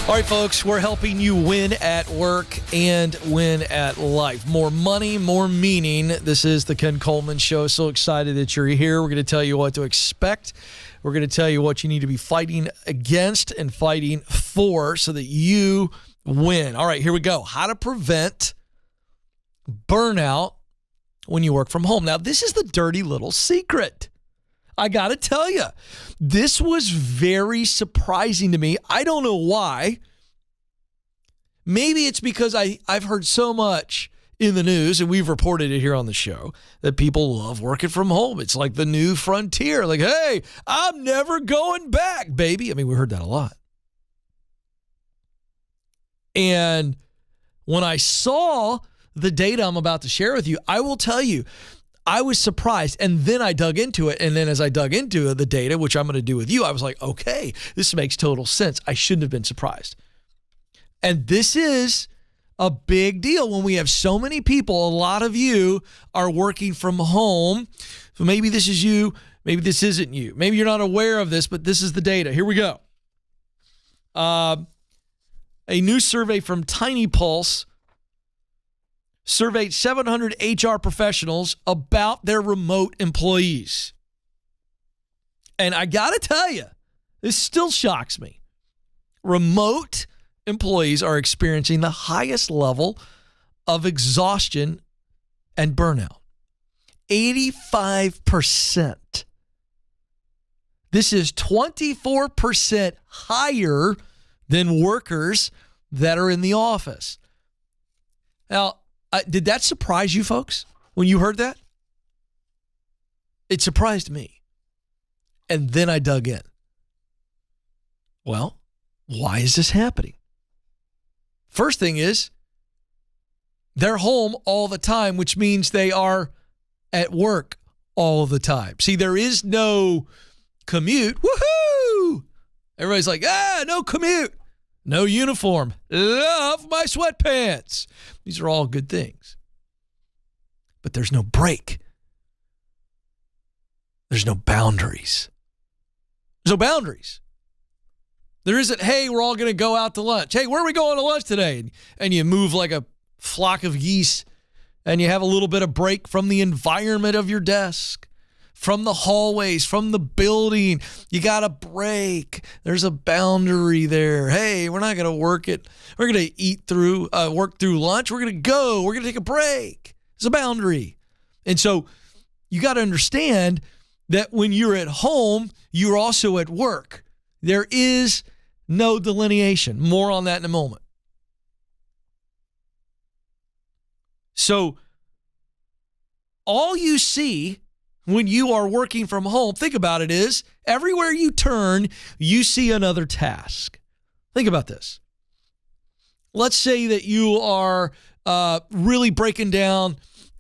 All right, folks, we're helping you win at work and win at life. More money, more meaning. This is the Ken Coleman Show. So excited that you're here. We're going to tell you what to expect. We're going to tell you what you need to be fighting against and fighting for so that you win. All right, here we go. How to prevent burnout when you work from home. Now, this is the dirty little secret. I got to tell you, this was very surprising to me. I don't know why. Maybe it's because I've heard so much in the news, and we've reported it here on the show, that people love working from home. It's like the new frontier. Like, hey, I'm never going back, baby. I mean, we heard that a lot. And when I saw the data I'm about to share with you, I will tell you, I was surprised, and then I dug into it, and then as I dug into the data, which I'm going to do with you, I was like, okay, this makes total sense. I shouldn't have been surprised. And this is a big deal when we have so many people. A lot of you are working from home. So maybe this is you, maybe this isn't you. Maybe you're not aware of this, but this is the data. Here we go. A new survey from Tiny Pulse surveyed 700 HR professionals about their remote employees. And I got to tell you, this still shocks me. Remote employees are experiencing the highest level of exhaustion and burnout. 85%. This is 24% higher than workers that are in the office. Now, did that surprise you folks when you heard that? It surprised me. And then I dug in. Well, why is this happening? First thing is, they're home all the time, which means they are at work all the time. See, there is no commute. Woohoo! Everybody's like, no commute. No uniform. Love my sweatpants. These are all good things. But there's no break. There's no boundaries. There's no boundaries. There isn't, hey, we're all going to go out to lunch. Hey, where are we going to lunch today? And you move like a flock of geese, and you have a little bit of break from the environment of your desk, from the hallways, from the building. You got a break. There's a boundary there. Hey, we're not going to work it. We're going to work through lunch. We're going to go. We're going to take a break. There's a boundary. And so you got to understand that when you're at home, you're also at work. There is no delineation. More on that in a moment. So all you see when you are working from home, think about it, is everywhere you turn, you see another task. Think about this. Let's say that you are really breaking down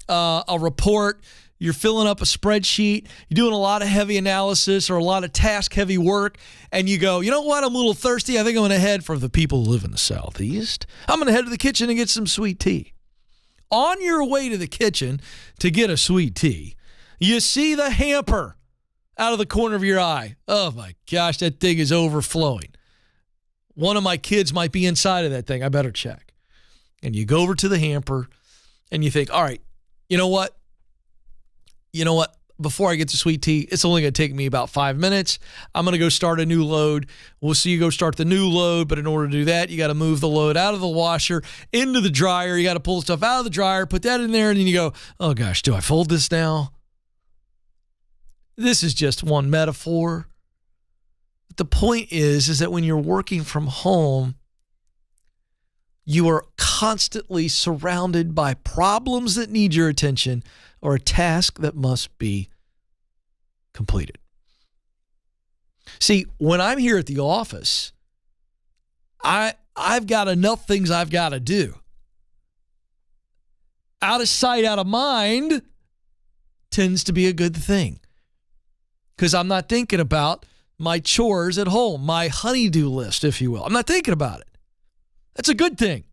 a report. You're filling up a spreadsheet. You're doing a lot of heavy analysis or a lot of task-heavy work, and you go, you know what? I'm a little thirsty. I think I'm going to head, for the people who live in the Southeast, I'm going to head to the kitchen and get some sweet tea. On your way to the kitchen to get a sweet tea, you see the hamper out of the corner of your eye. Oh, my gosh, that thing is overflowing. One of my kids might be inside of that thing. I better check. And you go over to the hamper, and you think, all right, you know what? Before I get to sweet tea, it's only going to take me about 5 minutes. I'm going to go start a new load. We'll see you go start the new load, but in order to do that, you got to move the load out of the washer into the dryer. You got to pull stuff out of the dryer, put that in there, and then you go, oh gosh, do I fold this now? This is just one metaphor. But the point is that when you're working from home, you are constantly surrounded by problems that need your attention or a task that must be completed. See, when I'm here at the office, I've got enough things I've got to do. Out of sight, out of mind tends to be a good thing, because I'm not thinking about my chores at home, my honey-do list, if you will. I'm not thinking about it. That's a good thing.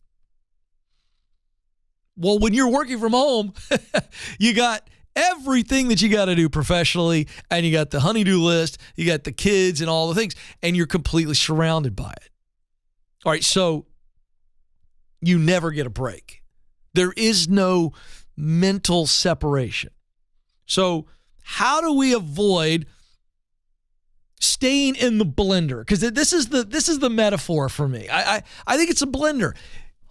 Well, when you're working from home, you got everything that you got to do professionally, and you got the honey-do list, you got the kids and all the things, and you're completely surrounded by it. All right, so you never get a break. There is no mental separation. So how do we avoid staying in the blender? Because this is the metaphor for me. I think it's a blender.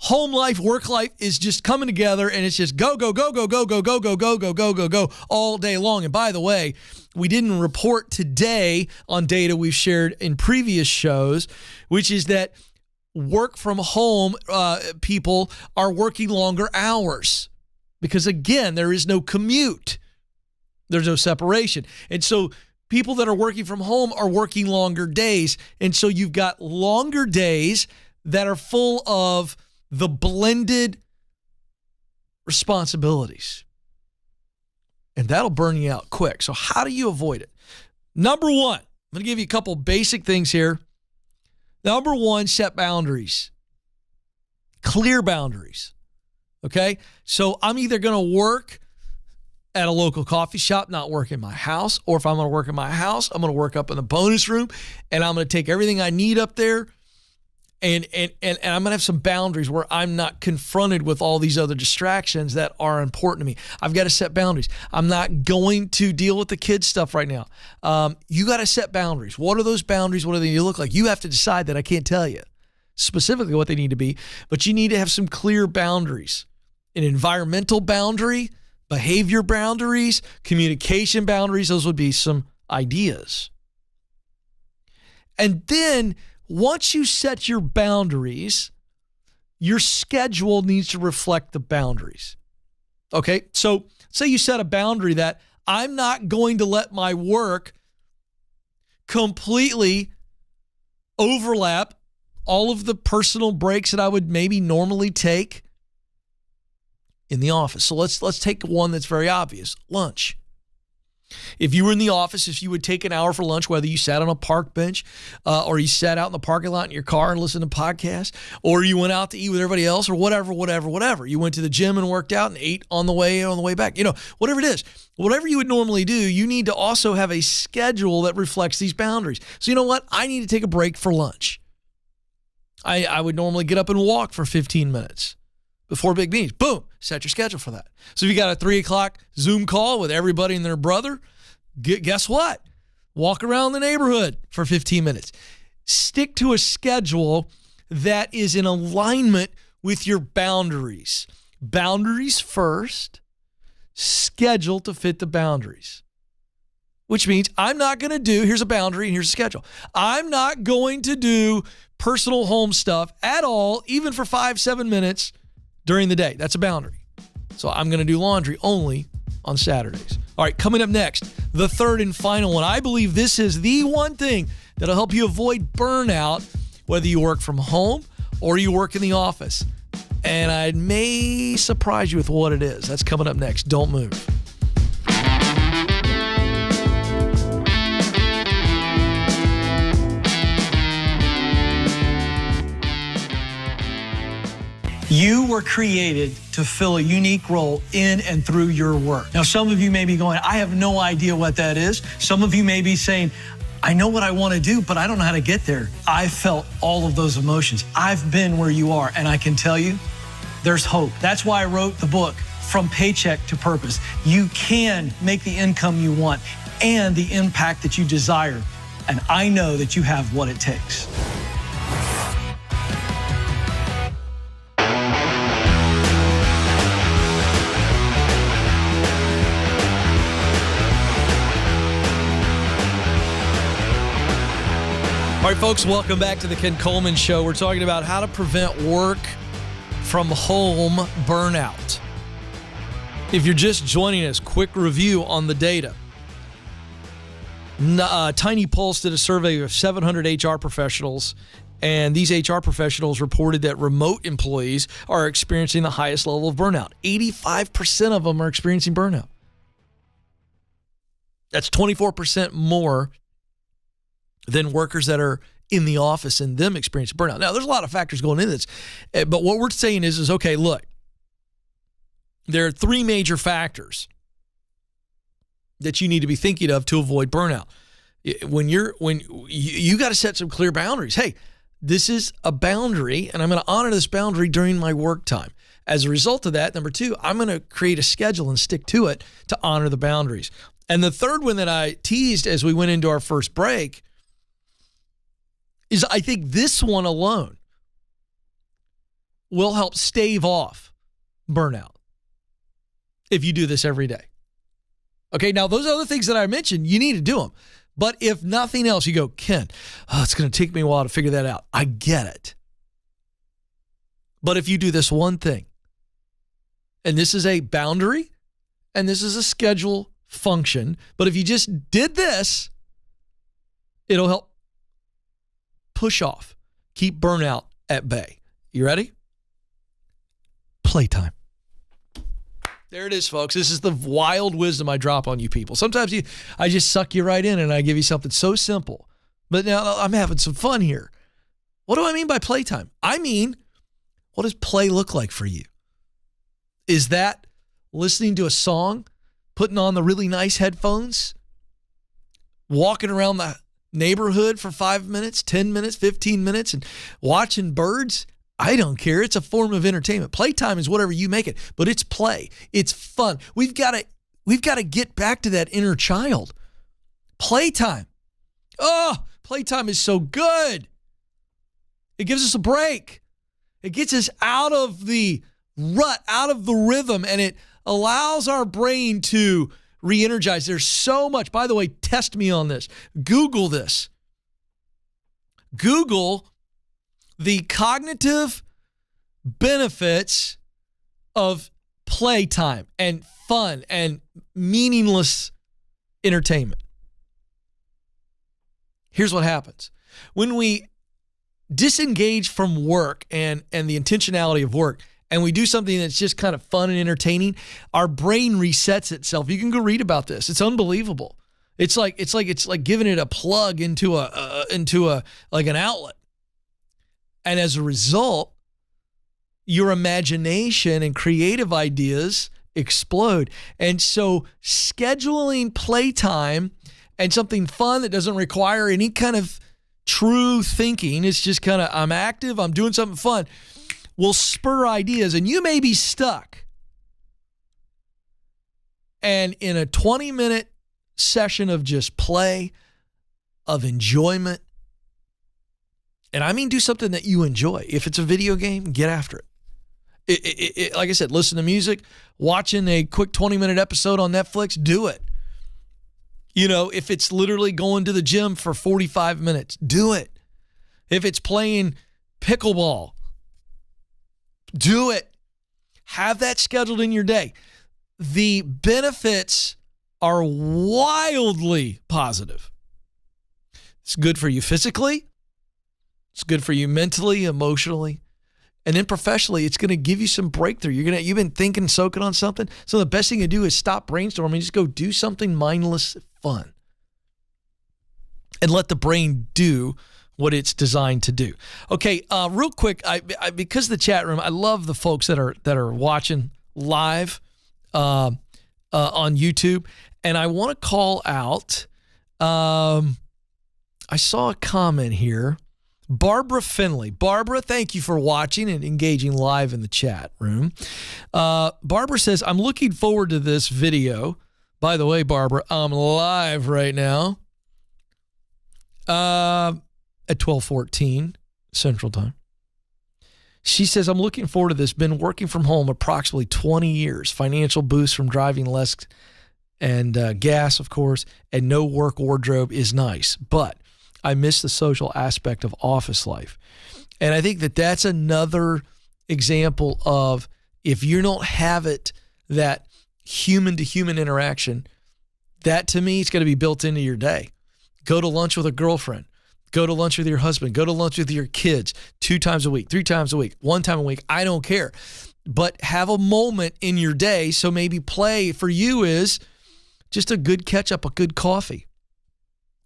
Home life, work life is just coming together, and it's just go, go, go, go, go, go, go, go, go, go, go, go, go all day long. And by the way, we didn't report today on data we've shared in previous shows, which is that work from home people are working longer hours because, again, there is no commute. There's no separation. And so people that are working from home are working longer days. And so you've got longer days that are full of the blended responsibilities. And that'll burn you out quick. So how do you avoid it? Number one, I'm going to give you a couple basic things here. Number one, set boundaries. Clear boundaries. Okay? So I'm either going to work at a local coffee shop, not work in my house, or if I'm going to work in my house, I'm going to work up in the bonus room, and I'm going to take everything I need up there, and I'm going to have some boundaries where I'm not confronted with all these other distractions that are important to me. I've got to set boundaries. I'm not going to deal with the kids stuff right now. You got to set boundaries. What are those boundaries? What do they need to look like? You have to decide that. I can't tell you specifically what they need to be, but you need to have some clear boundaries. An environmental boundary, behavior boundaries, communication boundaries. Those would be some ideas. And then once you set your boundaries, your schedule needs to reflect the boundaries. Okay, so say you set a boundary that I'm not going to let my work completely overlap all of the personal breaks that I would maybe normally take in the office. So let's take one that's very obvious, lunch. If you were in the office, if you would take an hour for lunch, whether you sat on a park bench or you sat out in the parking lot in your car and listened to podcasts, or you went out to eat with everybody else, or whatever. You went to the gym and worked out and ate on the way back. Whatever it is, whatever you would normally do, you need to also have a schedule that reflects these boundaries. So you know what? I need to take a break for lunch. I would normally get up and walk for 15 minutes before big meetings. Boom, set your schedule for that. So if you got a 3 o'clock Zoom call with everybody and their brother, guess what? Walk around the neighborhood for 15 minutes. Stick to a schedule that is in alignment with your boundaries. Boundaries first, schedule to fit the boundaries. Which means I'm not going to do, here's a boundary and here's a schedule. I'm not going to do personal home stuff at all, even for 5-7 minutes during the day. That's a boundary. So I'm going to do laundry only on Saturdays. All right, coming up next, the third and final one. I believe this is the one thing that'll help you avoid burnout, whether you work from home or you work in the office. And I may surprise you with what it is. That's coming up next. Don't move. You were created to fill a unique role in and through your work. Now, some of you may be going, I have no idea what that is. Some of you may be saying, I know what I want to do, but I don't know how to get there. I felt all of those emotions. I've been where you are, and I can tell you, there's hope. That's why I wrote the book, From Paycheck to Purpose. You can make the income you want and the impact that you desire. And I know that you have what it takes. All right, folks, welcome back to the Ken Coleman Show. We're talking about how to prevent work from home burnout. If you're just joining us, quick review on the data. Tiny Pulse did a survey of 700 HR professionals, and these HR professionals reported that remote employees are experiencing the highest level of burnout. 85% of them are experiencing burnout. That's 24% more than workers that are in the office and them experiencing burnout. Now, there's a lot of factors going into this, but what we're saying is okay, look, there are 3 major factors that you need to be thinking of to avoid burnout. When you got to set some clear boundaries. Hey, this is a boundary, and I'm going to honor this boundary during my work time. As a result of that, number 2, I'm going to create a schedule and stick to it to honor the boundaries. And the third one that I teased as we went into our first break is I think this one alone will help stave off burnout if you do this every day. Okay, now those other things that I mentioned, you need to do them. But if nothing else, you go, Ken, it's going to take me a while to figure that out. I get it. But if you do this one thing, and this is a boundary, and this is a schedule function, but if you just did this, it'll help push off, keep burnout at bay. You ready? Playtime. There it is, folks. This is the wild wisdom I drop on you people. Sometimes I just suck you right in and I give you something so simple. But now I'm having some fun here. What do I mean by playtime? I mean, what does play look like for you? Is that listening to a song, putting on the really nice headphones, walking around the neighborhood for 5 minutes, 10 minutes, 15 minutes, and watching birds? I don't care. It's a form of entertainment. Playtime is whatever you make it, but it's play. It's fun. We've got to get back to that inner child. Playtime. Oh, playtime is so good. It gives us a break. It gets us out of the rut, out of the rhythm, and it allows our brain to re-energize. There's so much. By the way, test me on this. Google this. Google the cognitive benefits of playtime and fun and meaningless entertainment. Here's what happens. When we disengage from work and the intentionality of work, and we do something that's just kind of fun and entertaining, our brain resets itself. You can go read about this. It's unbelievable. It's like giving it a plug into like an outlet. And as a result, your imagination and creative ideas explode. And so scheduling playtime and something fun that doesn't require any kind of true thinking, it's just kind of, I'm active, I'm doing something fun, will spur ideas. And you may be stuck. And in a 20-minute session of just play, of enjoyment, and I mean do something that you enjoy. If it's a video game, get after it. Like I said, listen to music, watching a quick 20-minute episode on Netflix, do it. You know, if it's literally going to the gym for 45 minutes, do it. If it's playing pickleball, do it. Have that scheduled in your day. The benefits are wildly positive. It's good for you physically. It's good for you mentally, emotionally, and then professionally. It's going to give you some breakthrough. You've been thinking, soaking on something. So the best thing you do is stop brainstorming. Just go do something mindless, fun, and let the brain do what it's designed to do. Okay, real quick, I because of the chat room, I love the folks that are watching live on YouTube, and I want to call out. I saw a comment here. Barbara Finley. Barbara, thank you for watching and engaging live in the chat room. Barbara says, I'm looking forward to this video. By the way, Barbara, I'm live right now at 12:14 Central Time. She says, I'm looking forward to this. Been working from home approximately 20 years. Financial boost from driving less and gas, of course, and no work wardrobe is nice. But I miss the social aspect of office life. And I think that that's another example of, if you don't have it, that human-to-human interaction, that to me is going to be built into your day. Go to lunch with a girlfriend. Go to lunch with your husband. Go to lunch with your kids 2 times a week, 3 times a week, 1 time a week. I don't care. But have a moment in your day. So maybe play for you is just a good catch-up, a good coffee.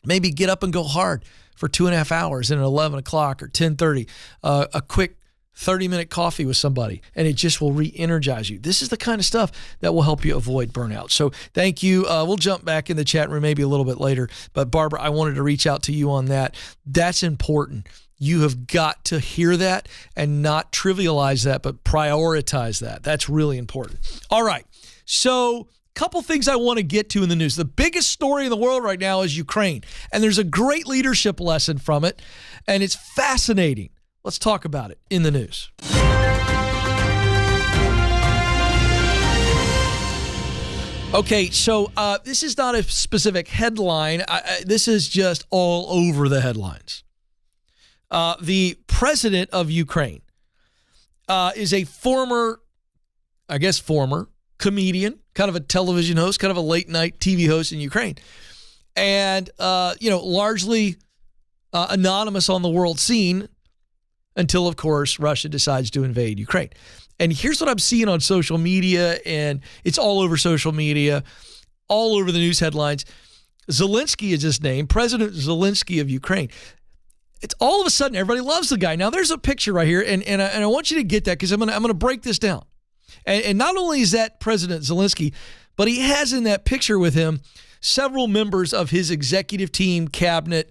Maybe get up and go hard for 2.5 hours and at 11 o'clock or 10:30, a quick 30-minute coffee with somebody, and it just will re-energize you. This is the kind of stuff that will help you avoid burnout. So thank you. We'll jump back in the chat room maybe a little bit later. But Barbara, I wanted to reach out to you on that. That's important. You have got to hear that and not trivialize that, but prioritize that. That's really important. All right. So, couple things I want to get to in the news. The biggest story in the world right now is Ukraine, and there's a great leadership lesson from it, and it's fascinating. Let's talk about it in the news. Okay, so this is not a specific headline. This is just all over the headlines. The president of Ukraine is a former comedian, kind of a television host, kind of a late night TV host in Ukraine. And, largely anonymous on the world scene until, of course, Russia decides to invade Ukraine. And here's what I'm seeing on social media, and it's all over social media, all over the news headlines. Zelensky is his name, President Zelensky of Ukraine. It's all of a sudden everybody loves the guy. Now there's a picture right here, and I want you to get that because I'm gonna break this down. And not only is that President Zelensky, but he has in that picture with him several members of his executive team, cabinet.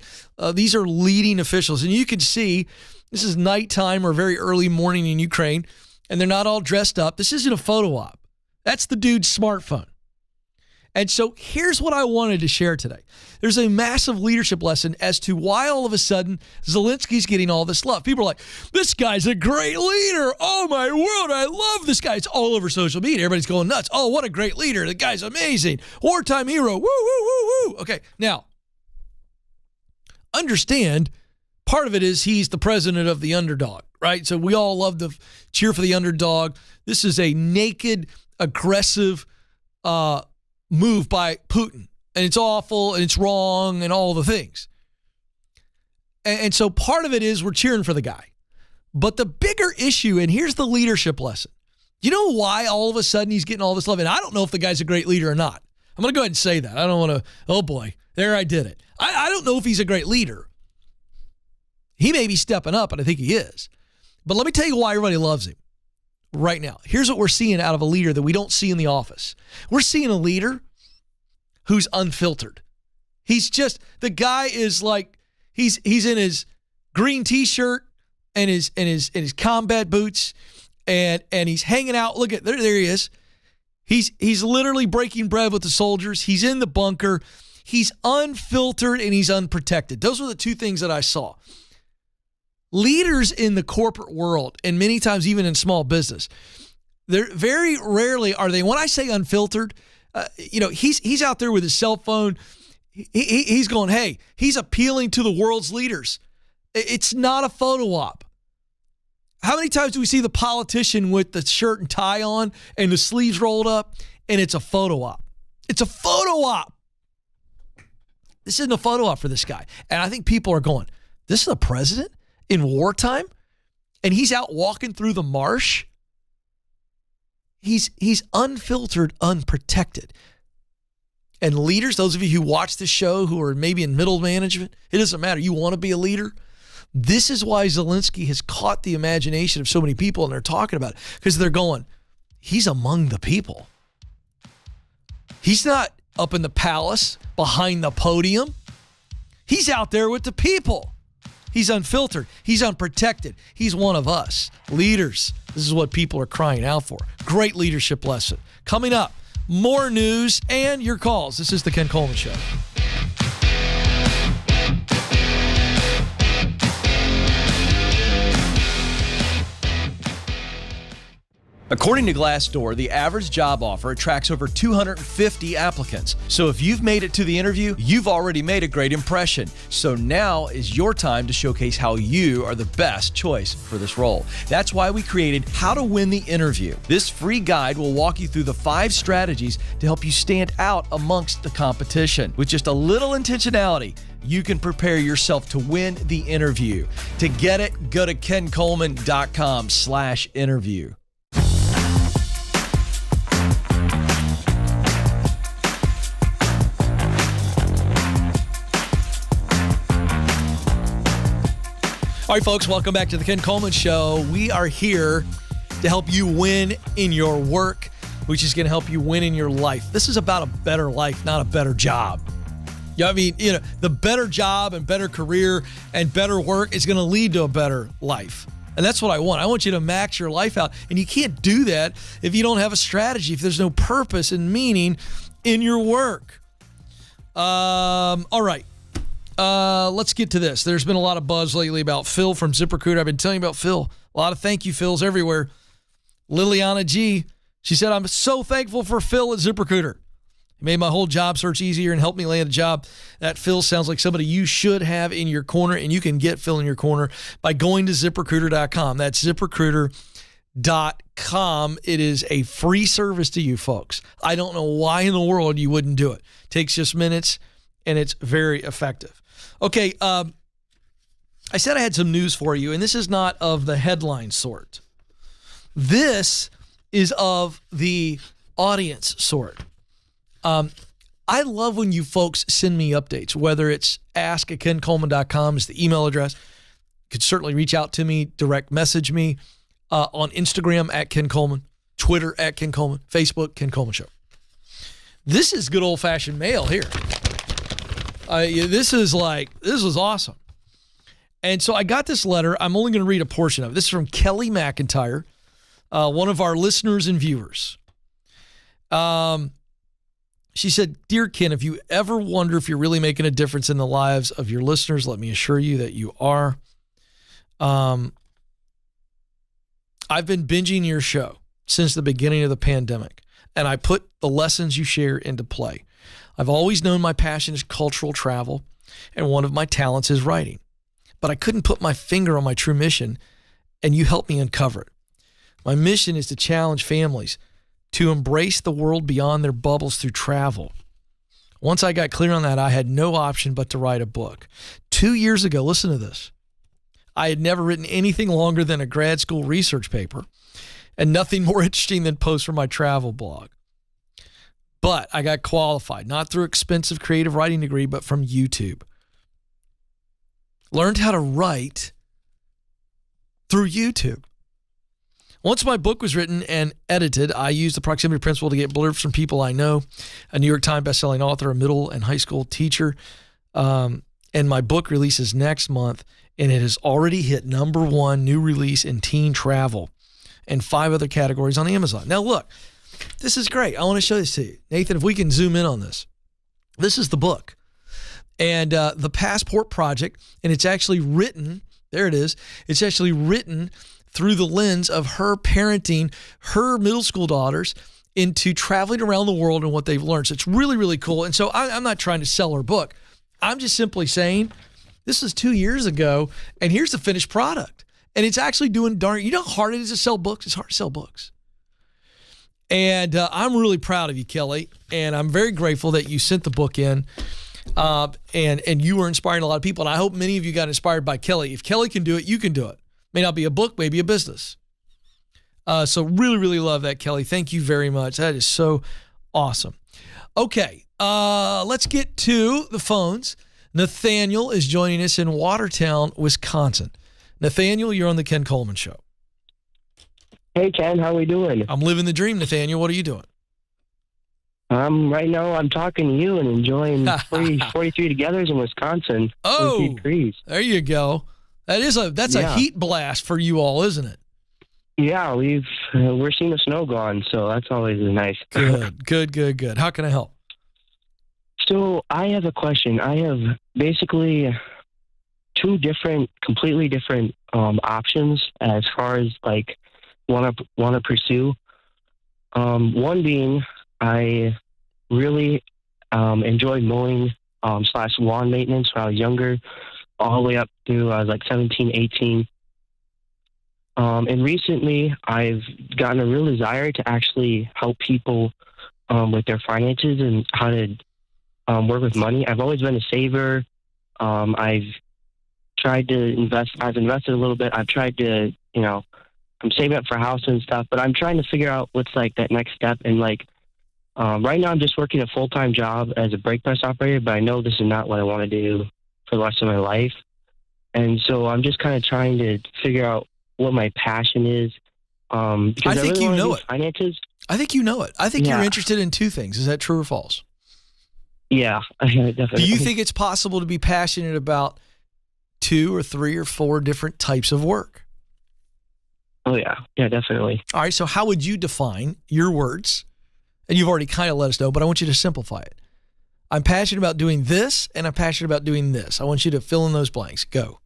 These are leading officials, and you can see this is nighttime or very early morning in Ukraine, and they're not all dressed up. This isn't a photo op. That's the dude's smartphone. And so here's what I wanted to share today. There's a massive leadership lesson as to why all of a sudden Zelensky's getting all this love. People are like, this guy's a great leader. Oh my word, I love this guy. It's all over social media. Everybody's going nuts. Oh, what a great leader. The guy's amazing. Wartime hero. Woo, woo, woo, woo. Okay, now, understand part of it is he's the president of the underdog, right? So we all love to cheer for the underdog. This is a naked, aggressive move by Putin, and it's awful and it's wrong and all the things. And so part of it is we're cheering for the guy. But the bigger issue, and here's the leadership lesson. You know why all of a sudden he's getting all this love? And I don't know if the guy's a great leader or not. I'm going to go ahead and say that. I don't want to, oh boy, there I did it. I don't know if he's a great leader. He may be stepping up, and I think he is. But let me tell you why everybody loves him right now. Here's what we're seeing out of a leader that we don't see in the office. We're seeing a leader who's unfiltered. He's just, the guy is like, he's in his green t-shirt and his combat boots, and he's hanging out. Look at there he is. He's literally breaking bread with the soldiers. He's in the bunker. He's unfiltered and he's unprotected. Those were the two things that I saw. Leaders in the corporate world, and many times even in small business, they're very rarely are they, when I say unfiltered, he's out there with his cell phone. He's going, hey, he's appealing to the world's leaders. It's not a photo op. How many times do we see the politician with the shirt and tie on and the sleeves rolled up, and it's a photo op? It's a photo op. This isn't a photo op for this guy. And I think people are going, this is the president in wartime? And he's out walking through the marsh? He's unfiltered, unprotected. And leaders, those of you who watch the show who are maybe in middle management, it doesn't matter. You want to be a leader? This is why Zelensky has caught the imagination of so many people, and they're talking about it because they're going, he's among the people. He's not up in the palace behind the podium. He's out there with the people. He's unfiltered. He's unprotected. He's one of us. Leaders, this is what people are crying out for. Great leadership lesson. Coming up, more news and your calls. This is the Ken Coleman Show. According to Glassdoor, the average job offer attracts over 250 applicants. So if you've made it to the interview, you've already made a great impression. So now is your time to showcase how you are the best choice for this role. That's why we created How to Win the Interview. This free guide will walk you through the 5 strategies to help you stand out amongst the competition. With just a little intentionality, you can prepare yourself to win the interview. To get it, go to kencoleman.com/interview. All right, folks, welcome back to the Ken Coleman Show. We are here to help you win in your work, which is going to help you win in your life. This is about a better life, not a better job. Yeah, I mean, the better job and better career and better work is going to lead to a better life. And that's what I want. I want you to max your life out. And you can't do that if you don't have a strategy, if there's no purpose and meaning in your work. All right. Let's get to this. There's been a lot of buzz lately about Phil from ZipRecruiter. I've been telling you about Phil. A lot of thank you Phils everywhere. Liliana G., she said, I'm so thankful for Phil at ZipRecruiter. He made my whole job search easier and helped me land a job. That Phil sounds like somebody you should have in your corner, and you can get Phil in your corner by going to ZipRecruiter.com. That's ZipRecruiter.com. It is a free service to you folks. I don't know why in the world you wouldn't do it. Takes just minutes, and it's very effective. Okay, I said I had some news for you, and this is not of the headline sort. This is of the audience sort. I love when you folks send me updates, whether it's ask@kencoleman.com is the email address. You could certainly reach out to me, direct message me on Instagram @Ken Coleman, Twitter @Ken Coleman, Facebook, Ken Coleman Show. This is good old-fashioned mail here. This was awesome. And so I got this letter. I'm only going to read a portion of it. This is from Kelly McIntyre, one of our listeners and viewers. She said, Dear Ken, if you ever wonder if you're really making a difference in the lives of your listeners, let me assure you that you are. I've been binging your show since the beginning of the pandemic, and I put the lessons you share into play. I've always known my passion is cultural travel, and one of my talents is writing. But I couldn't put my finger on my true mission, and you helped me uncover it. My mission is to challenge families to embrace the world beyond their bubbles through travel. Once I got clear on that, I had no option but to write a book. 2 years ago, listen to this, I had never written anything longer than a grad school research paper and nothing more interesting than posts from my travel blog. But I got qualified, not through expensive creative writing degree, but from YouTube. Learned how to write through YouTube. Once my book was written and edited, I used the proximity principle to get blurbs from people I know, a New York Times bestselling author, a middle and high school teacher, and my book releases next month, and it has already hit #1 new release in teen travel and 5 other categories on Amazon. Now look, this is great. I want to show this to you. Nathan, if we can zoom in on this. This is the book. And The Passport Project, and it's actually written, there it is, it's actually written through the lens of her parenting her middle school daughters into traveling around the world and what they've learned. So it's really, really cool. And so I'm not trying to sell her book. I'm just simply saying this is 2 years ago, and here's the finished product. And it's actually doing darn, you know how hard it is to sell books? It's hard to sell books. And I'm really proud of you, Kelly. And I'm very grateful that you sent the book in. And you were inspiring a lot of people. And I hope many of you got inspired by Kelly. If Kelly can do it, you can do it. May not be a book, maybe a business. So really, really love that, Kelly. Thank you very much. That is so awesome. Okay, let's get to the phones. Nathaniel is joining us in Watertown, Wisconsin. Nathaniel, you're on the Ken Coleman Show. Hey, Ken, how are we doing? I'm living the dream, Nathaniel. What are you doing? Right now I'm talking to you and enjoying 43 togethers in Wisconsin. Oh, 43 degrees. There you go. That's a heat blast for you all, isn't it? Yeah, we're seeing the snow gone, so that's always nice. Good. How can I help? So I have a question. I have basically 2 completely different options as far as like want to pursue. One being I really enjoyed mowing / lawn maintenance when I was younger, all the way up through I was like 17, 18. And recently I've gotten a real desire to actually help people with their finances and how to work with money. I've always been a saver. I've tried to invest. I've invested a little bit. I've tried to, I'm saving up for a house and stuff, but I'm trying to figure out what's like that next step. And like, right now I'm just working a full-time job as a brake press operator, but I know this is not what I want to do for the rest of my life. And so I'm just kind of trying to figure out what my passion is. Because I think really you know it. Finances. I think you know it. I think you're interested in 2 things. Is that true or false? Yeah, definitely. Do you think it's possible to be passionate about 2 or 3 or 4 different types of work? Oh, yeah. Yeah, definitely. All right, so how would you define your words? And you've already kind of let us know, but I want you to simplify it. I'm passionate about doing this, and I'm passionate about doing this. I want you to fill in those blanks. Go.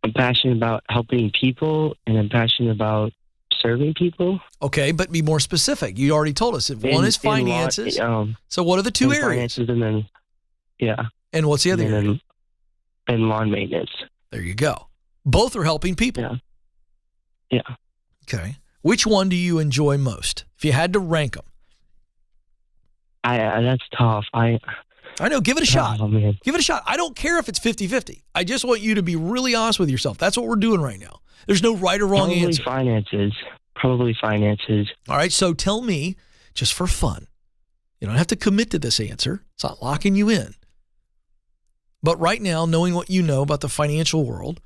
I'm passionate about helping people, and I'm passionate about serving people. Okay, but be more specific. You already told us. If one is finances. So what are the 2 areas? Finances, and then, yeah. And what's the other area? And lawn maintenance. There you go. Both are helping people. Yeah. Yeah. Okay. Which one do you enjoy most? If you had to rank them. That's tough. I know. Give it a shot. Oh, man. Give it a shot. I don't care if it's 50-50. I just want you to be really honest with yourself. That's what we're doing right now. There's no right or wrong answer. Probably finances. All right. So tell me, just for fun, you don't have to commit to this answer. It's not locking you in. But right now, knowing what you know about the financial world,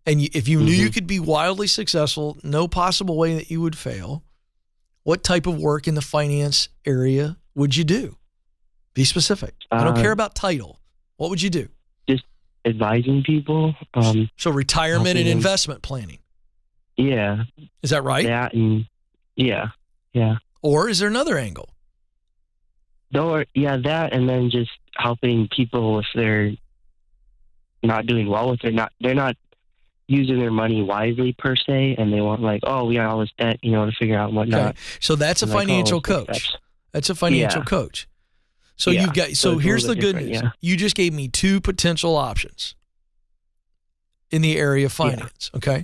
and if you knew you could be wildly successful, no possible way that you would fail, what type of work in the finance area would you do? Be specific. I don't care about title. What would you do? Just advising people. So retirement and investment planning. Yeah. Is that right? That and yeah. Or is there another angle? That, and then just helping people if they're not doing well, if they're not using their money wisely per se, and they want we got all this debt, to figure out whatnot. Okay. So that's a financial coach. That's a financial coach. So you've got, so here's the good news. Yeah. You just gave me 2 potential options in the area of finance. Yeah. Okay.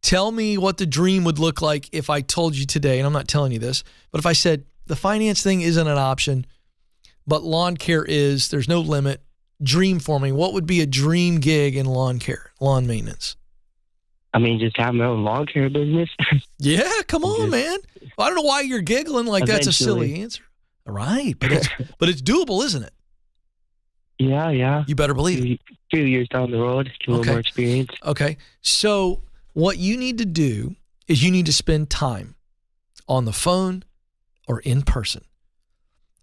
Tell me what the dream would look like if I told you today, and I'm not telling you this, but if I said the finance thing isn't an option, but lawn care is, there's no limit. Dream for me. What would be a dream gig in lawn care, lawn maintenance? I mean, just have my own lawn care business. Yeah, come on, man. I don't know why you're giggling like that's a silly answer. Right, but it's doable, isn't it? Yeah. You better believe it. A few years down the road, get a little more experience. Okay, so what you need to do is you need to spend time on the phone or in person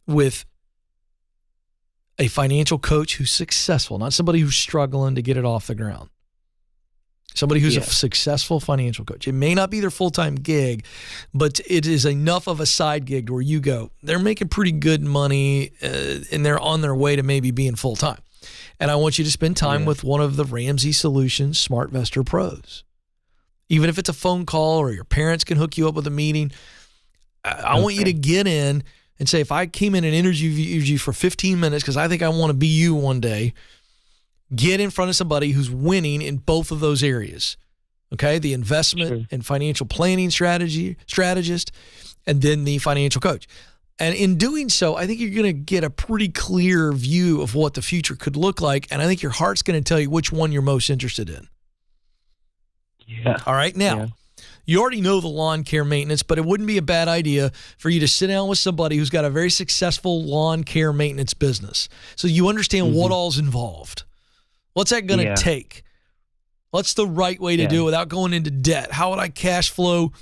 with a financial coach who's successful, not somebody who's struggling to get it off the ground. Somebody who's a successful financial coach. It may not be their full-time gig, but it is enough of a side gig where you go, they're making pretty good money and they're on their way to maybe being full-time. And I want you to spend time with one of the Ramsey Solutions SmartVestor Pros. Even if it's a phone call or your parents can hook you up with a meeting, I want you to get in and say, if I came in and interviewed you for 15 minutes because I think I want to be you one day, get in front of somebody who's winning in both of those areas. Okay? The investment and financial planning strategist, and then the financial coach. And in doing so, I think you're going to get a pretty clear view of what the future could look like. And I think your heart's going to tell you which one you're most interested in. Yeah. All right. Now, you already know the lawn care maintenance, but it wouldn't be a bad idea for you to sit down with somebody who's got a very successful lawn care maintenance business. So you understand what all's involved. What's that going to take? What's the right way to do it without going into debt? How would I cash flow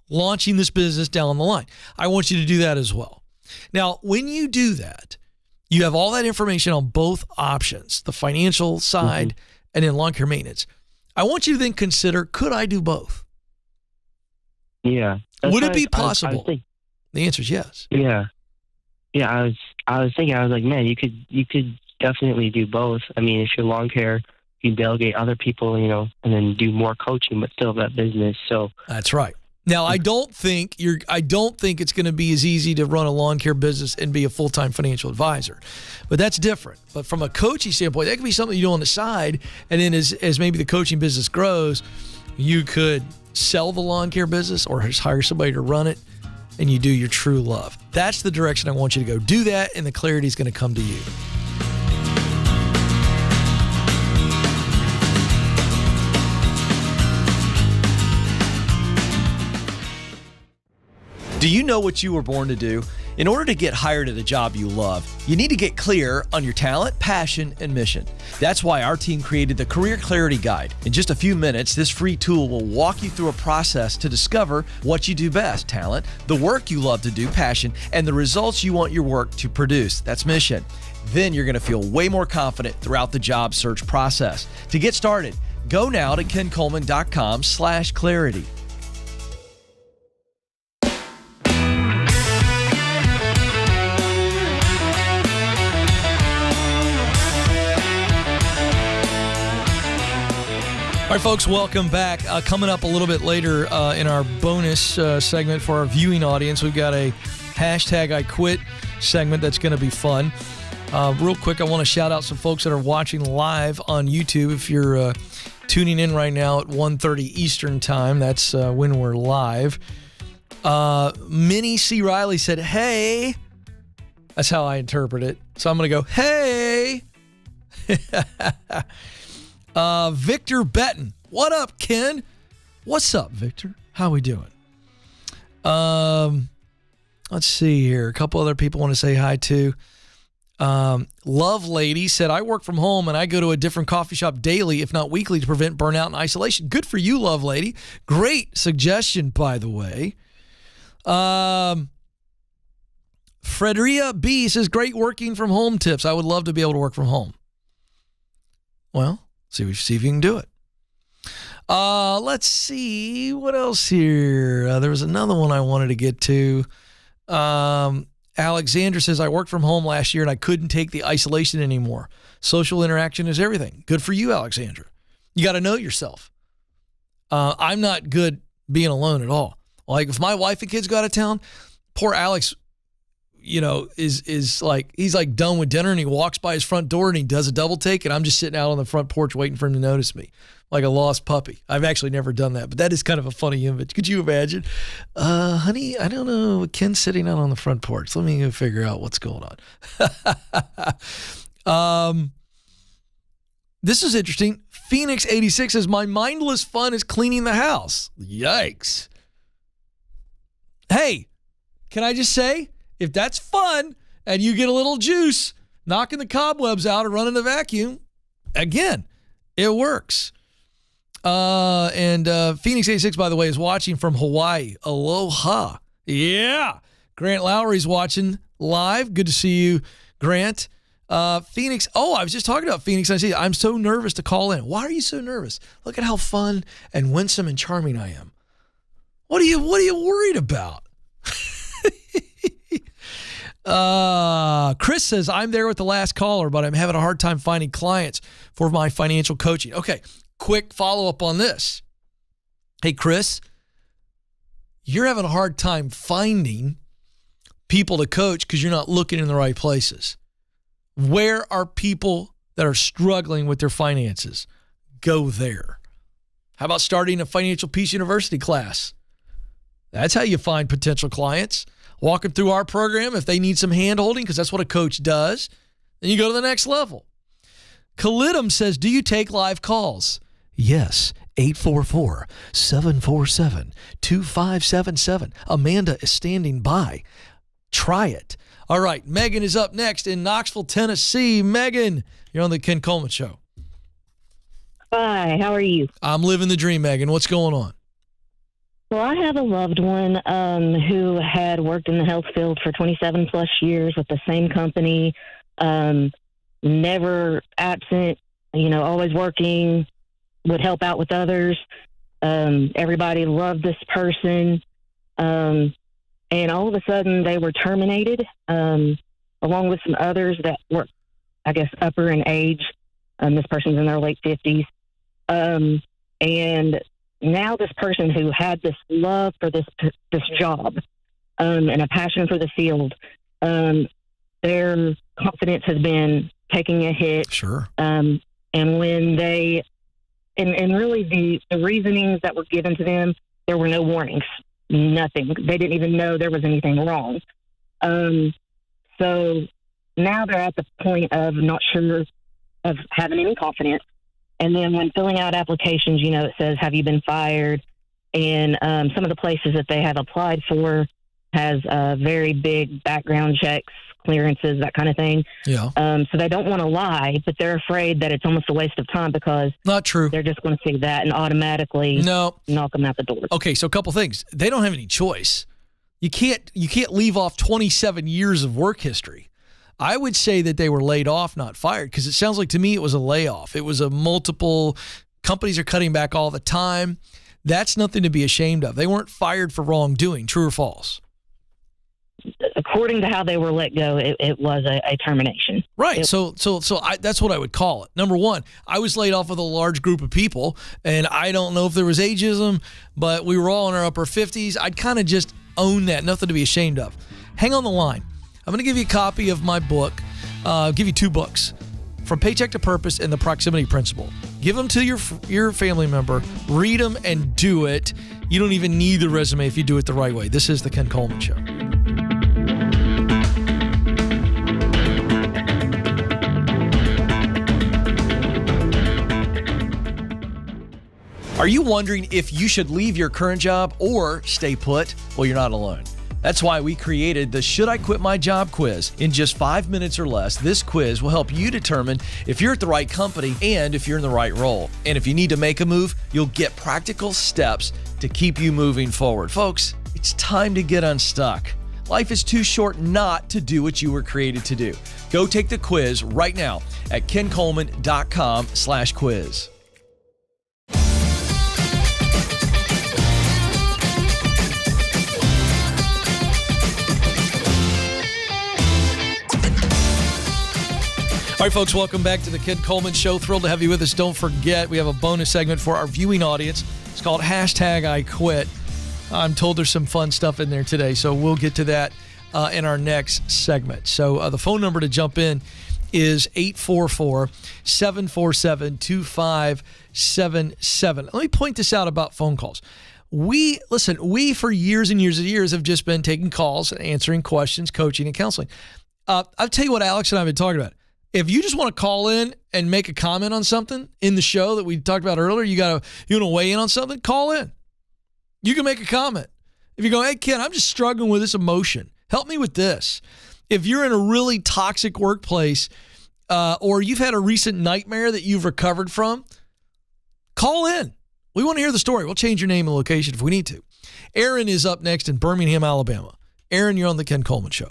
launching this business down the line? I want you to do that as well. Now, when you do that, you have all that information on both options, the financial side and then lawn care maintenance. I want you to then consider, could I do both? Yeah. Would it be possible? The answer is yes. Yeah. Yeah, I was thinking, I was like, man, you could definitely do both. I mean, if you're lawn care, you delegate other people, and then do more coaching, but still have that business. So that's right. Now, I don't think it's going to be as easy to run a lawn care business and be a full-time financial advisor, but that's different. But from a coaching standpoint, that could be something you do on the side, and then as maybe the coaching business grows, you could sell the lawn care business or just hire somebody to run it, and you do your true love. That's the direction I want you to go. Do that, and the clarity is going to come to you. Do you know what you were born to do? In order to get hired at a job you love, you need to get clear on your talent, passion, and mission. That's why our team created the Career Clarity Guide. In just a few minutes, this free tool will walk you through a process to discover what you do best, talent, the work you love to do, passion, and the results you want your work to produce. That's mission. Then you're going to feel way more confident throughout the job search process. To get started, go now to kencoleman.com/clarity. All right, folks, welcome back. Coming up a little bit later in our bonus segment for our viewing audience, we've got a #IQuit segment that's going to be fun. Real quick, I want to shout out some folks that are watching live on YouTube. If you're tuning in right now at 1:30 Eastern Time, that's when we're live. Minnie C. Riley said, hey. That's how I interpret it. So I'm going to go, hey. Victor Betton. What up, Ken? What's up, Victor? How we doing? Let's see here. A couple other people want to say hi to. Love Lady said, I work from home and I go to a different coffee shop daily, if not weekly, to prevent burnout and isolation. Good for you, Love Lady. Great suggestion, by the way. Fredria B says, great working from home tips. I would love to be able to work from home. Well, see if you can do it. Let's see what else here. There was another one I wanted to get to. Alexandra says, I worked from home last year and I couldn't take the isolation anymore. Social interaction is everything. Good for you, Alexandra. You got to know yourself. I'm not good being alone at all. Like if my wife and kids go out of town, poor Alex, is like, he's like done with dinner and he walks by his front door and he does a double take and I'm just sitting out on the front porch waiting for him to notice me like a lost puppy. I've actually never done that, but that is kind of a funny image. Could you imagine? Honey, I don't know. Ken's sitting out on the front porch. Let me go figure out what's going on. This is interesting. Phoenix 86 says, my mindless fun is cleaning the house. Yikes. Hey, can I just say, if that's fun and you get a little juice, knocking the cobwebs out or running the vacuum, again, it works. And Phoenix 86, by the way, is watching from Hawaii. Aloha. Yeah. Grant Lowry's watching live. Good to see you, Grant. Phoenix. Oh, I was just talking about Phoenix. I see. I'm so nervous to call in. Why are you so nervous? Look at how fun and winsome and charming I am. What are you worried about? Chris says, I'm there with the last caller, but I'm having a hard time finding clients for my financial coaching. Okay, quick follow-up on this. Hey, Chris, you're having a hard time finding people to coach because you're not looking in the right places. Where are people that are struggling with their finances? Go there. How about starting a Financial Peace University class? That's how you find potential clients. Walk them through our program if they need some hand-holding, because that's what a coach does. Then you go to the next level. Kalidum says, do you take live calls? Yes, 844-747-2577. Amanda is standing by. Try it. All right, Megan is up next in Knoxville, Tennessee. Megan, you're on the Ken Coleman Show. Hi, how are you? I'm living the dream, Megan. What's going on? Well, I have a loved one who had worked in the health field for 27 plus years with the same company, never absent, always working, would help out with others. Everybody loved this person. And all of a sudden they were terminated, along with some others that were, I guess, upper in age. This person's in their late 50s. And now this person who had this love for this job and a passion for the field, their confidence has been taking a hit. Sure. And when they, and really the reasonings that were given to them, there were no warnings, nothing. They didn't even know there was anything wrong. So now they're at the point of not sure of having any confidence. And then when filling out applications, it says, have you been fired? And some of the places that they have applied for, has very big background checks, clearances, that kind of thing. Yeah. So they don't want to lie, but they're afraid that it's almost a waste of time because Not true. they're just going to see that and automatically knock them out the door. Okay, so a couple things. They don't have any choice. You can't leave off 27 years of work history. I would say that they were laid off, not fired, because it sounds like to me it was a layoff. It was a multiple companies are cutting back all the time. That's nothing to be ashamed of. They weren't fired for wrongdoing. True or false? According to how they were let go, it was a termination. Right. So that's what I would call it. Number one, I was laid off with a large group of people, and I don't know if there was ageism, but we were all in our upper 50s. I'd kind of just own that. Nothing to be ashamed of. Hang on the line. I'm going to give you a copy of my book. I'll give you two books, From Paycheck to Purpose and The Proximity Principle. Give them to your family member, read them, and do it. You don't even need the resume if you do it the right way. This is the Ken Coleman Show. Are you wondering if you should leave your current job or stay put? Well, you're not alone. That's why we created the Should I Quit My Job quiz. In just 5 minutes or less, this quiz will help you determine if you're at the right company and if you're in the right role. And if you need to make a move, you'll get practical steps to keep you moving forward. Folks, it's time to get unstuck. Life is too short not to do what you were created to do. Go take the quiz right now at kencoleman.com/quiz. All right, folks, welcome back to the Ken Coleman Show. Thrilled to have you with us. Don't forget, we have a bonus segment for our viewing audience. It's called #IQuit. I'm told there's some fun stuff in there today, so we'll get to that in our next segment. So the phone number to jump in is 844-747-2577. Let me point this out about phone calls. We for years and years and years have just been taking calls and answering questions, coaching and counseling. I'll tell you what Alex and I have been talking about. If you just want to call in and make a comment on something in the show that we talked about earlier, you want to weigh in on something, call in. You can make a comment. If you go, hey, Ken, I'm just struggling with this emotion. Help me with this. If you're in a really toxic workplace or you've had a recent nightmare that you've recovered from, call in. We want to hear the story. We'll change your name and location if we need to. Aaron is up next in Birmingham, Alabama. Aaron, you're on the Ken Coleman Show.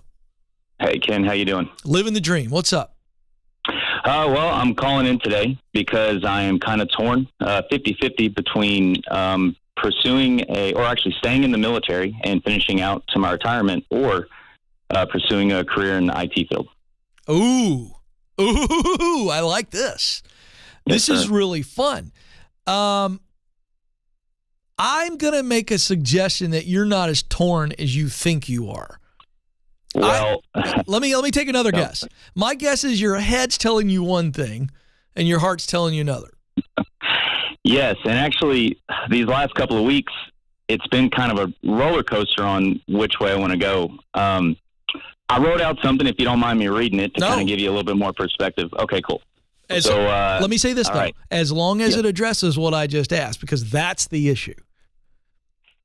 Hey, Ken, how you doing? Living the dream. What's up? Well, I'm calling in today because I am kind of torn 50-50 between pursuing staying in the military and finishing out to my retirement or pursuing a career in the IT field. Ooh, I like this. This is really fun. I'm going to make a suggestion that you're not as torn as you think you are. Well, let me take another guess. My guess is your head's telling you one thing and your heart's telling you another. Yes, and actually these last couple of weeks, it's been kind of a roller coaster on which way I want to go. I wrote out something, if you don't mind me reading it, to kind of give you a little bit more perspective. Okay, cool. Let me say this, though. Right. As long as it addresses what I just asked, because that's the issue.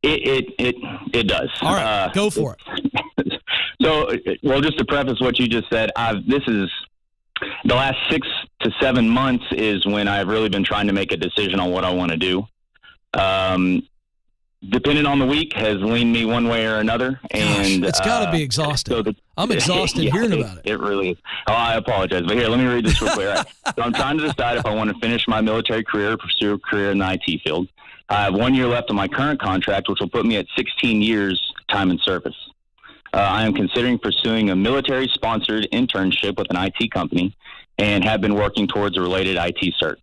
It does. All right, go for it. So, just to preface what you just said, this is the last 6 to 7 months is when I've really been trying to make a decision on what I want to do. Depending on the week has leaned me one way or another. And it's got to be exhausting. I'm exhausted hearing about it. It really is. Oh, I apologize. But here, let me read this real quick. Right. So I'm trying to decide if I want to finish my military career or pursue a career in the IT field. I have 1 year left on my current contract, which will put me at 16 years time in service. I am considering pursuing a military-sponsored internship with an IT company and have been working towards a related IT cert.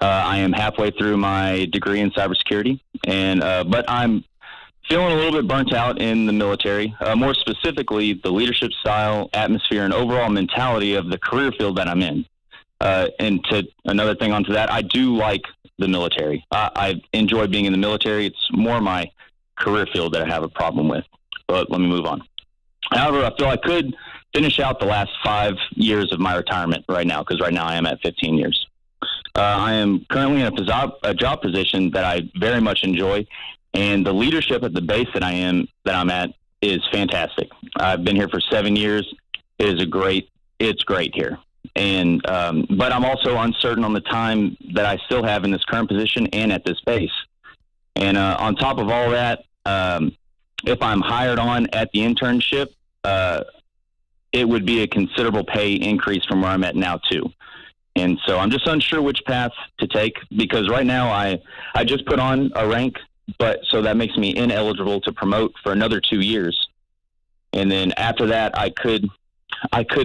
I am halfway through my degree in cybersecurity, but I'm feeling a little bit burnt out in the military, more specifically the leadership style, atmosphere, and overall mentality of the career field that I'm in. And to another thing onto that, I do like the military. I enjoy being in the military. It's more my career field that I have a problem with. But let me move on. However, I feel I could finish out the last 5 years of my retirement right now, because right now I am at 15 years. I am currently in a job position that I very much enjoy, and the leadership at the base that I'm at is fantastic. I've been here for 7 years. It's great here. And, but I'm also uncertain on the time that I still have in this current position and at this base. And, on top of all that, if I'm hired on at the internship, it would be a considerable pay increase from where I'm at now too. And so I'm just unsure which path to take, because right now I just put on a rank, but so that makes me ineligible to promote for another 2 years. And then after that, I could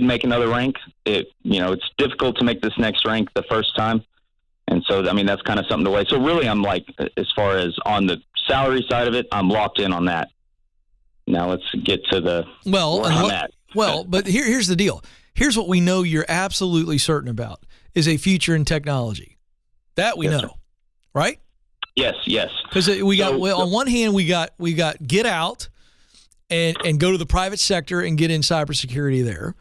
make another rank. It's difficult to make this next rank the first time. And so, I mean, that's kind of something to weigh. So really, I'm like, as far as on the salary side of it, I'm locked in on that. Now let's get to where I'm at. Well, but here's the deal. Here's what we know you're absolutely certain about is a future in technology. That we know, right? Yes. Because on one hand, we got get out and go to the private sector and get in cybersecurity there.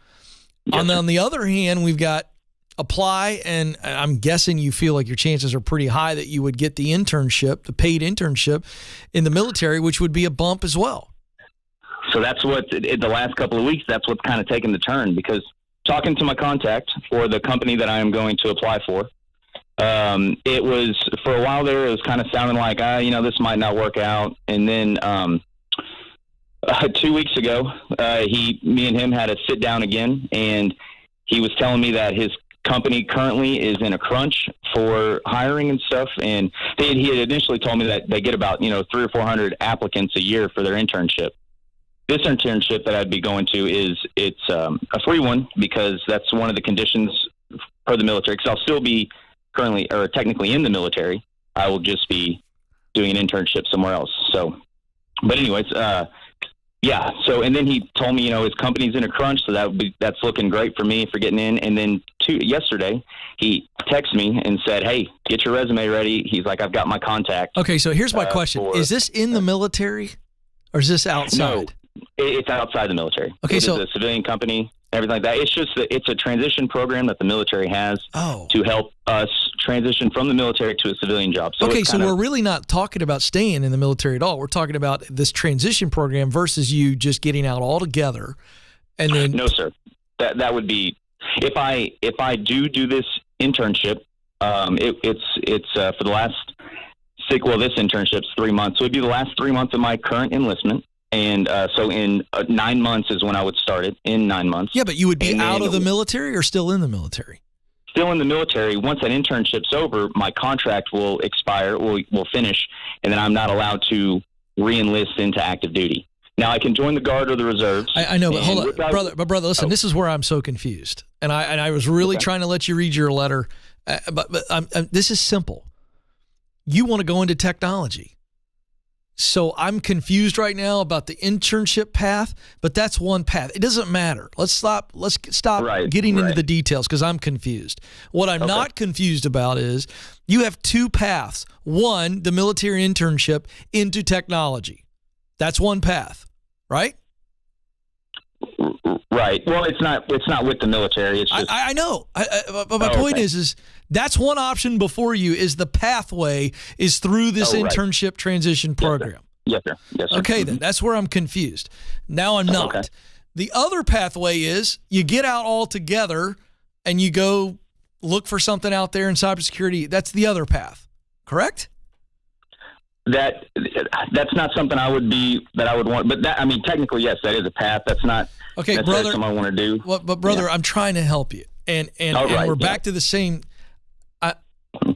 Yes, on the other hand, we've got apply, and I'm guessing you feel like your chances are pretty high that you would get the internship, the paid internship in the military, which would be a bump as well. So that's what, in the last couple of weeks, that's what's kind of taken the turn, because talking to my contact for the company that I am going to apply for, it was, for a while there, it was kind of sounding like, this might not work out. And then 2 weeks ago, me and him had a sit down again, and he was telling me that his company currently is in a crunch for hiring and stuff. And he had initially told me that they get about, 300 or 400 applicants a year for their internship. This internship that I'd be going to it's a free one, because that's one of the conditions for the military. Because I'll still be technically in the military. I will just be doing an internship somewhere else. So, but anyways, yeah. So, and then he told me, his company's in a crunch, so that's looking great for me for getting in. And then yesterday, he texted me and said, "Hey, get your resume ready." He's like, "I've got my contact." Okay, so here's my question: is this in the military, or is this outside? No. It's outside the military. Okay, it's a civilian company, everything like that. It's just it's a transition program that the military has to help us transition from the military to a civilian job. So so we're really not talking about staying in the military at all. We're talking about this transition program versus you just getting out altogether, and then no, sir. That would be if I do this internship. It's for the last this internship's 3 months. So it'd be the last 3 months of my current enlistment. And so in 9 months is when I would start it, in 9 months. Yeah, but you would be out of the military or still in the military? Still in the military. Once that internship's over, my contract will expire, will finish, and then I'm not allowed to re-enlist into active duty. Now, I can join the Guard or the Reserves. I know, but hold on. Brother, listen, this is where I'm so confused. And I was really trying to let you read your letter, but this is simple. You want to go into technology. So I'm confused right now about the internship path, but that's one path. It doesn't matter. Let's stop getting into the details, because I'm confused. What I'm not confused about is you have two paths. One, the military internship into technology. That's one path, right? Right. Well, it's not with the military. It's just I know. But my point is that's one option before you. Is the pathway is through this internship transition program? Yes, sir. Yes, sir. Okay, then that's where I'm confused. Now I'm not. Okay. The other pathway is you get out altogether and you go look for something out there in cybersecurity. That's the other path. Correct? That's not something I would want. But technically, yes, that is a path. That's not brother, something I want to do. Well, but brother, I'm trying to help you, and we're back to the same.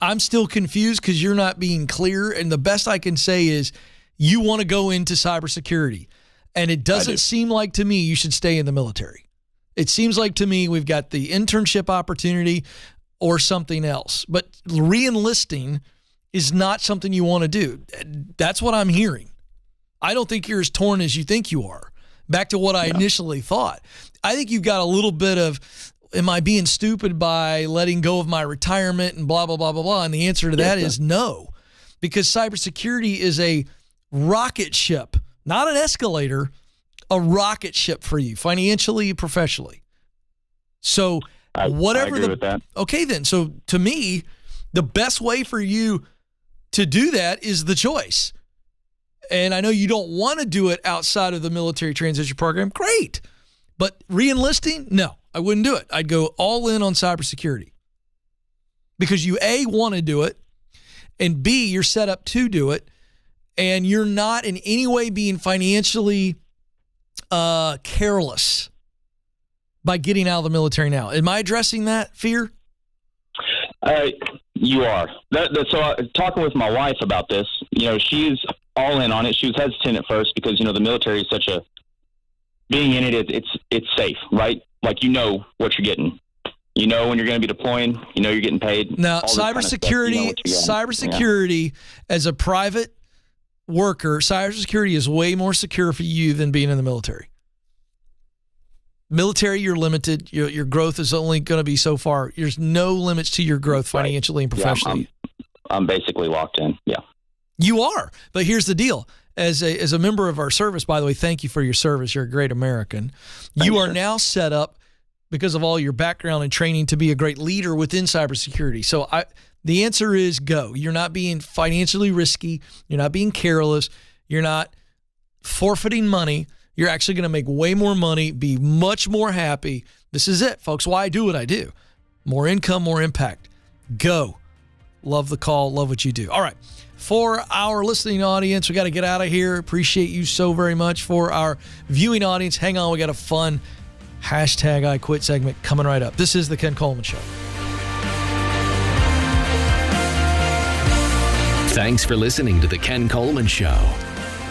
I'm still confused because you're not being clear, and the best I can say is you want to go into cybersecurity, and it doesn't seem like to me you should stay in the military. It seems like to me we've got the internship opportunity or something else, but re-enlisting is not something you want to do. That's what I'm hearing. I don't think you're as torn as you think you are. Back to what I initially thought. I think you've got a little bit of, am I being stupid by letting go of my retirement and blah, blah, blah, blah, blah. And the answer to that is no, because cybersecurity is a rocket ship, not an escalator, a rocket ship for you financially, professionally. So whatever I agree with that. Okay, then. So to me, the best way for you to do that is the choice. and I know you don't want to do it outside of the military transition program, great. But re-enlisting, no, I wouldn't do it. I'd go all in on cybersecurity because you, A, want to do it, and B, you're set up to do it, and you're not in any way being financially careless by getting out of the military now. Am I addressing that fear? You are. So talking with my wife about this, she's all in on it. She was hesitant at first because, the military is such a, being in it, it's safe, right? Like, what you're getting. When you're going to be deploying, you're getting paid. Now, cybersecurity, as a private worker, cybersecurity is way more secure for you than being in the military. Military, you're limited. Your growth is only going to be so far. There's no limits to your growth financially and professionally. Yeah, I'm basically locked in. Yeah. You are. But here's the deal. As a member of our service, by the way, thank you for your service. You're a great American. You are now set up because of all your background and training to be a great leader within cybersecurity. So the answer is go. You're not being financially risky. You're not being careless. You're not forfeiting money. You're actually going to make way more money, be much more happy. This is it, folks. Why I do what I do. More income, more impact. Go. Love the call. Love what you do. All right. For our listening audience, we got to get out of here. Appreciate you so very much. For our viewing audience, hang on. We got a fun #I Quit segment coming right up. This is the Ken Coleman Show. Thanks for listening to the Ken Coleman Show.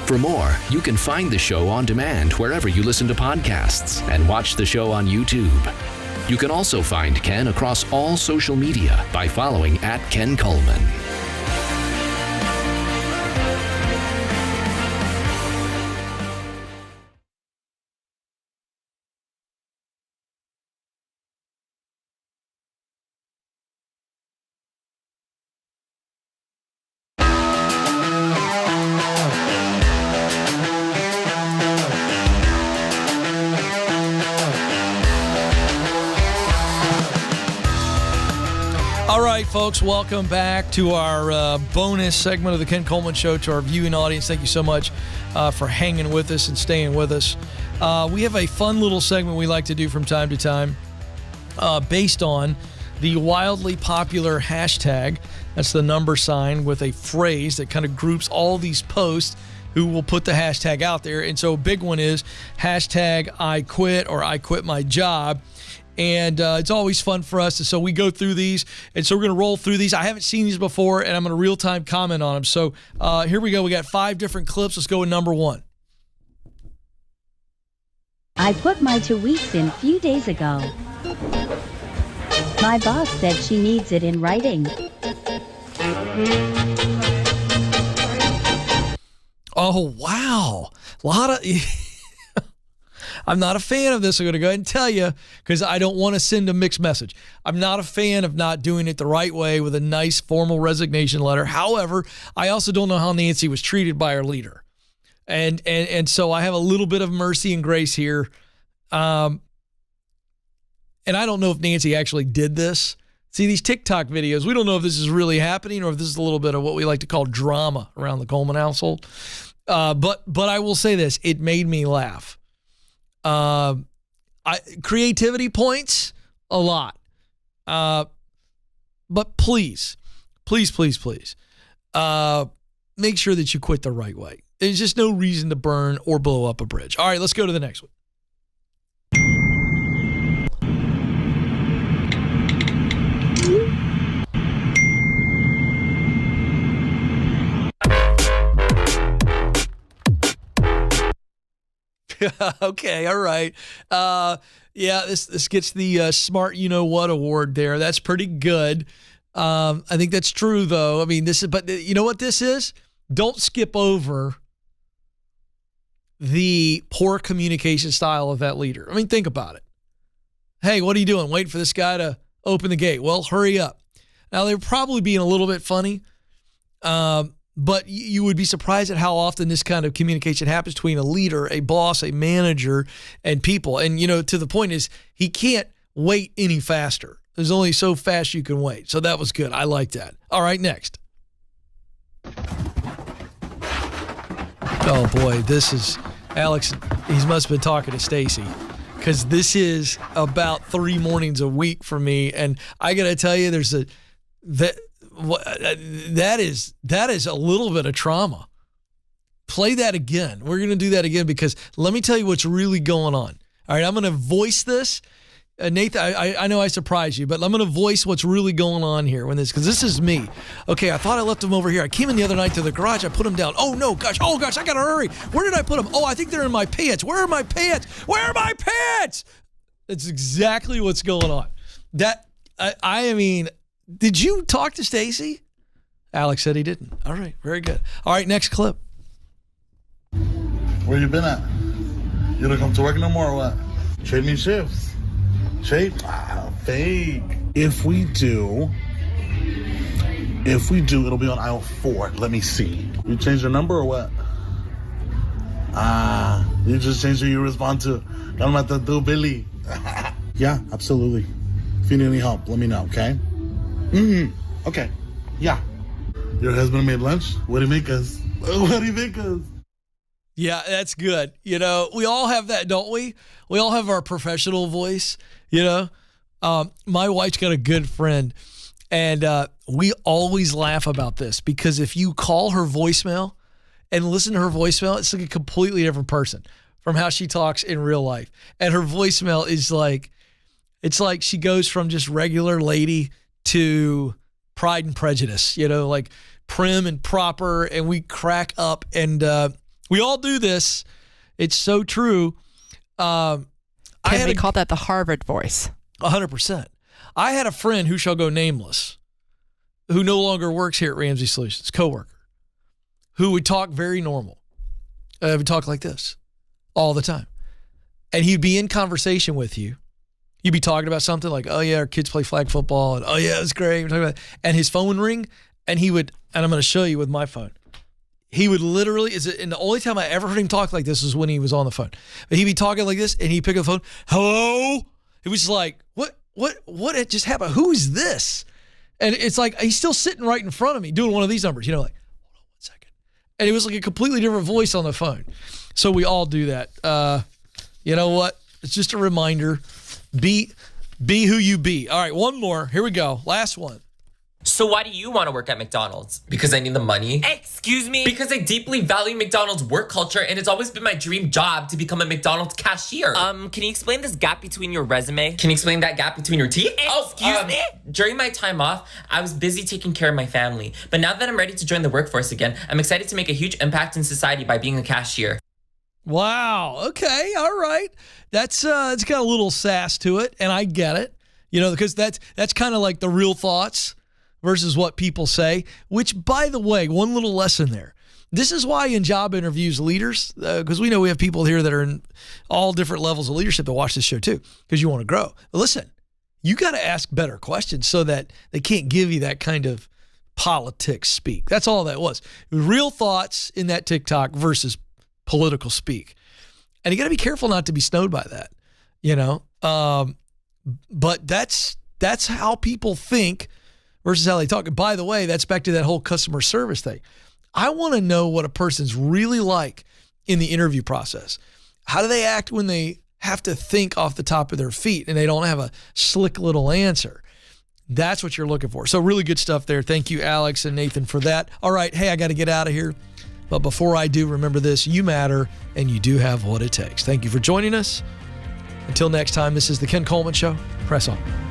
For more, you can find the show on demand wherever you listen to podcasts and watch the show on YouTube. You can also find Ken across all social media by following @Ken Coleman. All right, folks, welcome back to our bonus segment of the Ken Coleman Show. To our viewing audience, thank you so much for hanging with us and staying with us. We have a fun little segment we like to do from time to time based on the wildly popular hashtag. That's the number sign with a phrase that kind of groups all these posts who will put the hashtag out there. And so a big one is #I quit or I quit my job. And it's always fun for us. And so we go through these. And so we're going to roll through these. I haven't seen these before, and I'm going to real-time comment on them. So here we go. We got 5 different clips. Let's go with number 1. I put my 2 weeks in a few days ago. My boss said she needs it in writing. Oh, wow. A lot of... I'm not a fan of this. I'm going to go ahead and tell you because I don't want to send a mixed message. I'm not a fan of not doing it the right way with a nice formal resignation letter. However, I also don't know how Nancy was treated by her leader. And so I have a little bit of mercy and grace here. And I don't know if Nancy actually did this. See, these TikTok videos, we don't know if this is really happening or if this is a little bit of what we like to call drama around the Coleman household. But I will say this, it made me laugh. Creativity points a lot. But please, make sure that you quit the right way. There's just no reason to burn or blow up a bridge. All right, let's go to the next one. Okay, all right. Yeah, this gets the smart you-know-what award there. That's pretty good. I think that's true, though. I mean, but you know what this is? Don't skip over the poor communication style of that leader. I mean, think about it. Hey, what are you doing? Waiting for this guy to open the gate. Well, hurry up. Now, they're probably being a little bit funny, but you would be surprised at how often this kind of communication happens between a leader, a boss, a manager, and people. And, to the point is he can't wait any faster. There's only so fast you can wait. So that was good. I like that. All right, next. Oh boy, this is Alex. He must have been talking to Stacy, because this is about 3 mornings a week for me, and I gotta tell you, that is a little bit of trauma. Play that again. We're gonna do that again, because let me tell you what's really going on. All right, I'm gonna voice this. Nathan, I know I surprised you, but I'm going to voice what's really going on here because this is me. Okay, I thought I left them over here. I came in the other night to the garage. I put them down. Oh, no, gosh, I got to hurry. Where did I put them? Oh, I think they're in my pants. Where are my pants? Where are my pants? That's exactly what's going on. I mean, did you talk to Stacy? Alex said he didn't. All right, very good. All right, next clip. Where you been at? You don't come to work no more or what? Trade me shifts. Shape? Fake. If we do, it'll be on aisle 4. Let me see. You changed your number or what? You just changed who you respond to. I'm about to do Billy. Yeah, absolutely. If you need any help, let me know, okay? Okay. Yeah. Your husband made lunch? What do you make us? Yeah, that's good. You know, we all have that, don't we? We all have our professional voice, you know? My wife's got a good friend, and we always laugh about this, because if you call her voicemail and listen to her voicemail, it's like a completely different person from how she talks in real life. And her voicemail is like, it's like she goes from just regular lady to Pride and Prejudice, you know, like prim and proper, and we crack up, and we all do this. It's so true. They call that the Harvard voice. 100%. I had a friend who shall go nameless, who no longer works here at Ramsey Solutions, coworker, who would talk very normal. Would talk like this all the time. And he'd be in conversation with you. You'd be talking about something like, oh yeah, our kids play flag football, and oh yeah, it's great. We're talking about that. And his phone would ring, and he would, and I'm going to show you with my phone. He would literally, and the only time I ever heard him talk like this was when he was on the phone. But he'd be talking like this, and he'd pick up the phone. Hello? It was like, what had just happened? Who is this? And it's like, he's still sitting right in front of me doing one of these numbers, you know, like, hold on 1 second. And it was like a completely different voice on the phone. So we all do that. You know what? It's just a reminder. Be who you be. All right, one more. Here we go. Last one. So why do you want to work at McDonald's? Because I need the money. Excuse me? Because I deeply value McDonald's work culture, and it's always been my dream job to become a McDonald's cashier. Can you explain this gap between your resume? Can you explain that gap between your teeth? Excuse me? During my time off, I was busy taking care of my family. But now that I'm ready to join the workforce again, I'm excited to make a huge impact in society by being a cashier. Wow. Okay. All right. That's it's got a little sass to it, and I get it. You know, because that's kind of like the real thoughts versus what people say, which, by the way, one little lesson there. This is why in job interviews, leaders, because we know we have people here that are in all different levels of leadership that watch this show too, because you want to grow. But listen, you got to ask better questions so that they can't give you that kind of politics speak. That's all that was. Real thoughts in that TikTok versus political speak. And you got to be careful not to be snowed by that, you know? But that's how people think versus how they talk. And by the way, that's back to that whole customer service thing. I want to know what a person's really like in the interview process. How do they act when they have to think off the top of their feet and they don't have a slick little answer? That's what you're looking for. So really good stuff there. Thank you, Alex and Nathan, for that. All right. Hey, I got to get out of here. But before I do, remember this: you matter and you do have what it takes. Thank you for joining us. Until next time, this is the Ken Coleman Show. Press on.